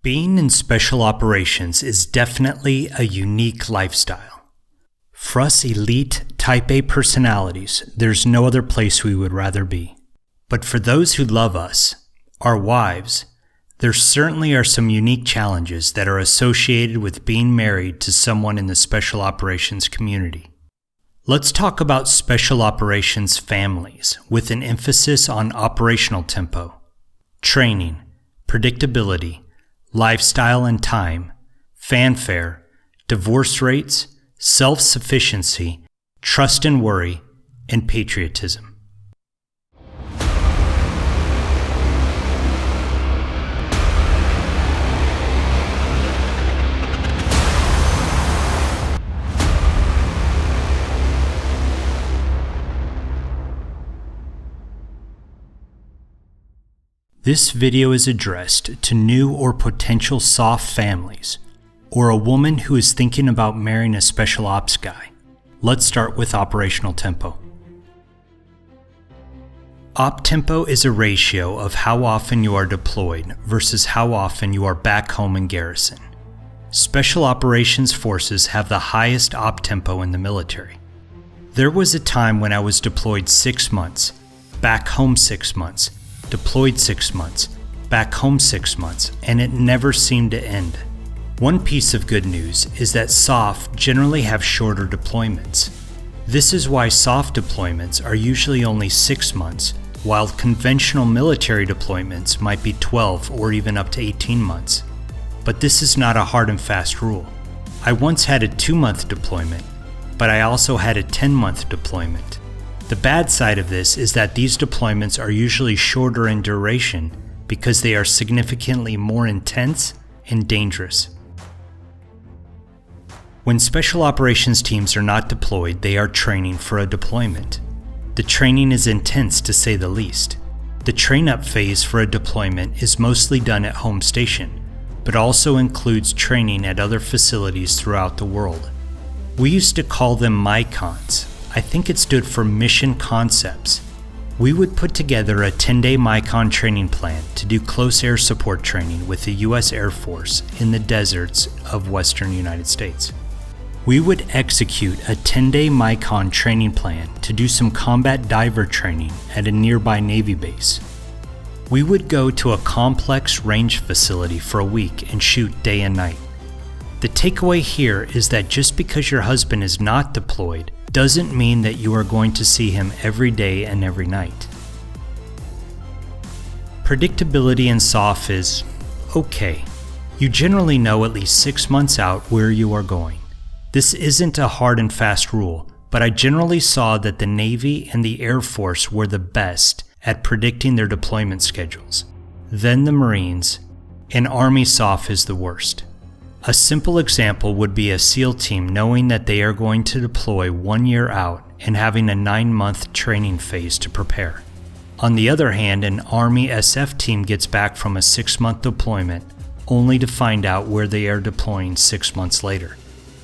Being in special operations is definitely a unique lifestyle. For us elite Type A personalities, there's no other place we would rather be. But for those who love us, our wives, there certainly are some unique challenges that are associated with being married to someone in the special operations community. Let's talk about special operations families with an emphasis on operational tempo, training, predictability, lifestyle and time, fanfare, divorce rates, self-sufficiency, trust and worry, and patriotism. This video is addressed to new or potential SOF families, or a woman who is thinking about marrying a special ops guy. Let's start with operational tempo. OPTEMPO is a ratio of how often you are deployed versus how often you are back home in garrison. Special operations forces have the highest OPTEMPO in the military. There was a time when I was deployed 6 months, back home 6 months, deployed 6 months, back home 6 months, and it never seemed to end. One piece of good news is that SOF generally have shorter deployments. This is why SOF deployments are usually only 6 months, while conventional military deployments might be 12 or even up to 18 months. But this is not a hard and fast rule. I once had a 2-month deployment, but I also had a 10-month deployment. The bad side of this is that these deployments are usually shorter in duration because they are significantly more intense and dangerous. When special operations teams are not deployed, they are training for a deployment. The training is intense to say the least. The train-up phase for a deployment is mostly done at home station, but also includes training at other facilities throughout the world. We used to call them MICONs. I think it stood for Mission Concepts. We would put together a 10-day MICON training plan to do close air support training with the U.S. Air Force in the deserts of western United States. We would execute a 10-day MICON training plan to do some combat diver training at a nearby Navy base. We would go to a complex range facility for a week and shoot day and night. The takeaway here is that just because your husband is not deployed doesn't mean that you are going to see him every day and every night. Predictability in SOF is okay. You generally know at least 6 months out where you are going. This isn't a hard and fast rule, but I generally saw that the Navy and the Air Force were the best at predicting their deployment schedules. Then the Marines, and Army SOF is the worst. A simple example would be a SEAL team knowing that they are going to deploy 1 year out and having a 9-month training phase to prepare. On the other hand, an Army SF team gets back from a 6-month deployment only to find out where they are deploying 6 months later.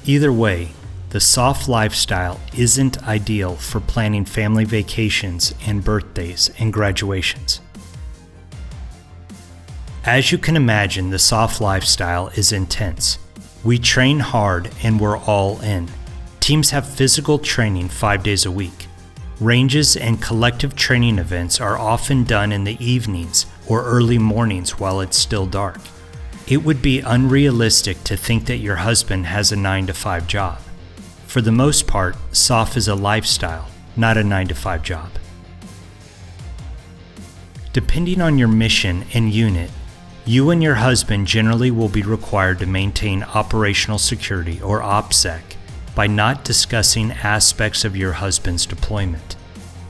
Either way, the SOF lifestyle isn't ideal for planning family vacations and birthdays and graduations. As you can imagine, the SOF lifestyle is intense. We train hard and we're all in. Teams have physical training 5 days a week. Ranges and collective training events are often done in the evenings or early mornings while it's still dark. It would be unrealistic to think that your husband has a 9-to-5 job. For the most part, SOF is a lifestyle, not a 9-to-5 job. Depending on your mission and unit, you and your husband generally will be required to maintain operational security or OPSEC by not discussing aspects of your husband's deployment.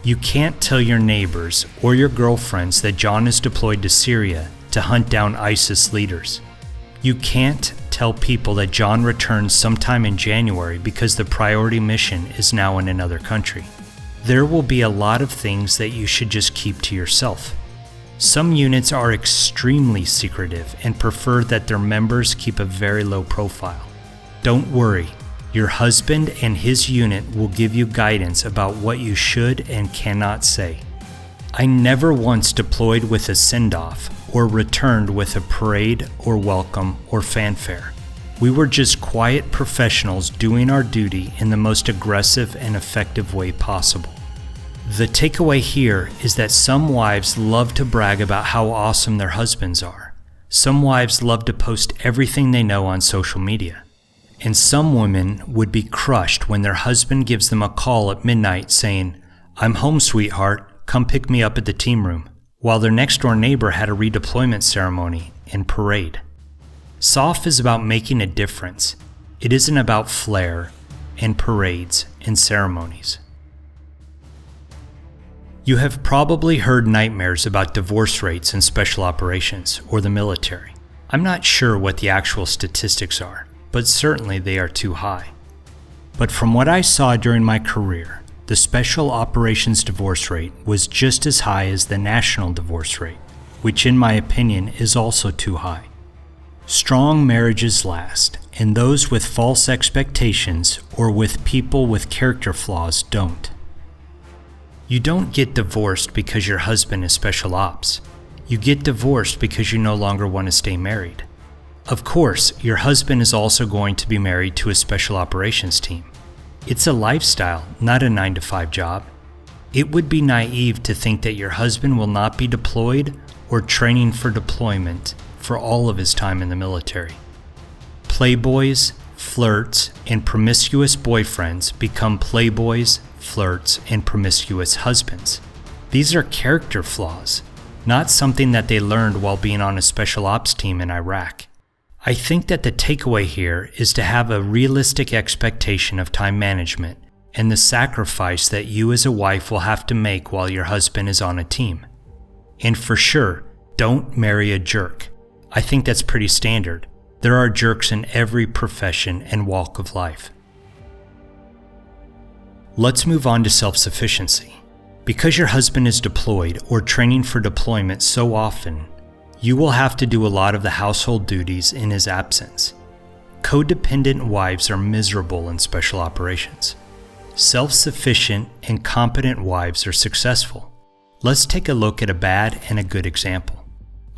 You can't tell your neighbors or your girlfriends that John is deployed to Syria to hunt down ISIS leaders. You can't tell people that John returns sometime in January because the priority mission is now in another country. There will be a lot of things that you should just keep to yourself. Some units are extremely secretive and prefer that their members keep a very low profile. Don't worry, your husband and his unit will give you guidance about what you should and cannot say. I never once deployed with a send-off or returned with a parade or welcome or fanfare. We were just quiet professionals doing our duty in the most aggressive and effective way possible. The takeaway here is that some wives love to brag about how awesome their husbands are. Some wives love to post everything they know on social media. And some women would be crushed when their husband gives them a call at midnight saying, "I'm home, sweetheart, come pick me up at the team room," while their next-door neighbor had a redeployment ceremony and parade. SOF is about making a difference. It isn't about flair and parades and ceremonies. You have probably heard nightmares about divorce rates in special operations or the military. I'm not sure what the actual statistics are, but certainly they are too high. But from what I saw during my career, the special operations divorce rate was just as high as the national divorce rate, which in my opinion is also too high. Strong marriages last, and those with false expectations or with people with character flaws don't. You don't get divorced because your husband is special ops. You get divorced because you no longer want to stay married. Of course, your husband is also going to be married to a special operations team. It's a lifestyle, not a 9-to-5 job. It would be naive to think that your husband will not be deployed or training for deployment for all of his time in the military. Playboys, flirts, and promiscuous boyfriends become playboys, flirts, and promiscuous husbands. These are character flaws, not something that they learned while being on a special ops team in Iraq. I think that the takeaway here is to have a realistic expectation of time management and the sacrifice that you as a wife will have to make while your husband is on a team. And for sure, don't marry a jerk. I think that's pretty standard. There are jerks in every profession and walk of life. Let's move on to self-sufficiency. Because your husband is deployed or training for deployment so often, you will have to do a lot of the household duties in his absence. Codependent wives are miserable in special operations. Self-sufficient and competent wives are successful. Let's take a look at a bad and a good example.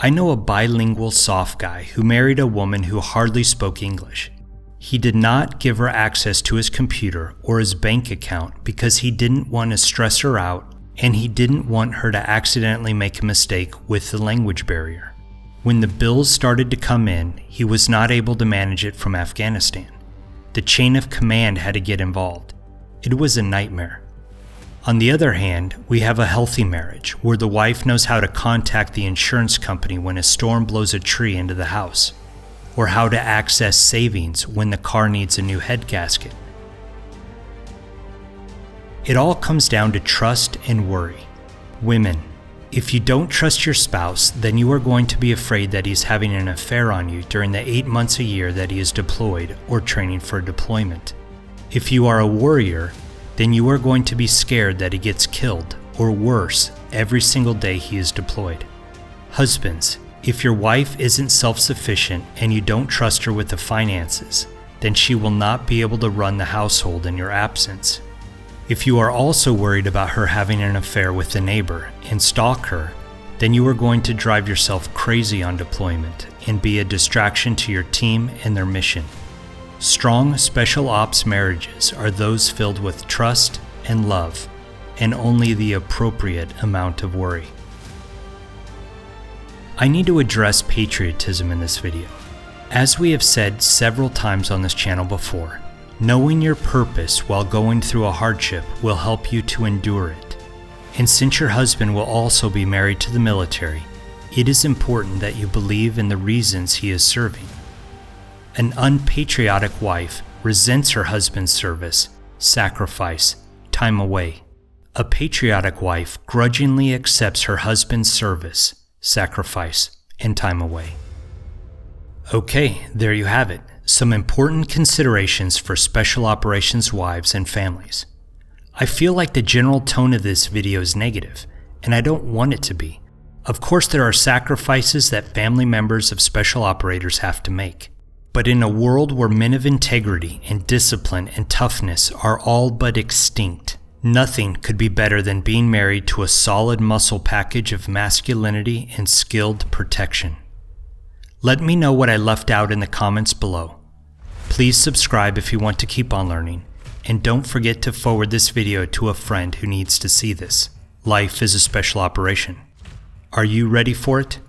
I know a bilingual SOF guy who married a woman who hardly spoke English. He did not give her access to his computer or his bank account because he didn't want to stress her out, and he didn't want her to accidentally make a mistake with the language barrier. When the bills started to come in, he was not able to manage it from Afghanistan. The chain of command had to get involved. It was a nightmare. On the other hand, we have a healthy marriage where the wife knows how to contact the insurance company when a storm blows a tree into the house, or how to access savings when the car needs a new head gasket. It all comes down to trust and worry. Women, if you don't trust your spouse, then you are going to be afraid that he's having an affair on you during the 8 months a year that he is deployed or training for deployment. If you are a warrior, then you are going to be scared that he gets killed, or worse, every single day he is deployed. Husbands, if your wife isn't self-sufficient and you don't trust her with the finances, then she will not be able to run the household in your absence. If you are also worried about her having an affair with the neighbor and stalk her, then you are going to drive yourself crazy on deployment and be a distraction to your team and their mission. Strong special ops marriages are those filled with trust and love, and only the appropriate amount of worry. I need to address patriotism in this video. As we have said several times on this channel before, knowing your purpose while going through a hardship will help you to endure it. And since your husband will also be married to the military, it is important that you believe in the reasons he is serving. An unpatriotic wife resents her husband's service, sacrifice, time away. A patriotic wife grudgingly accepts her husband's service, sacrifice, and time away. Okay, there you have it. Some important considerations for special operations wives and families. I feel like the general tone of this video is negative, and I don't want it to be. Of course, there are sacrifices that family members of special operators have to make. But in a world where men of integrity and discipline and toughness are all but extinct, Nothing could be better than being married to a solid muscle package of masculinity and skilled protection. Let me know what I left out in the comments below. Please subscribe if you want to keep on learning, and don't forget to forward this video to a friend who needs to see this. Life is a special operation. Are you ready for it?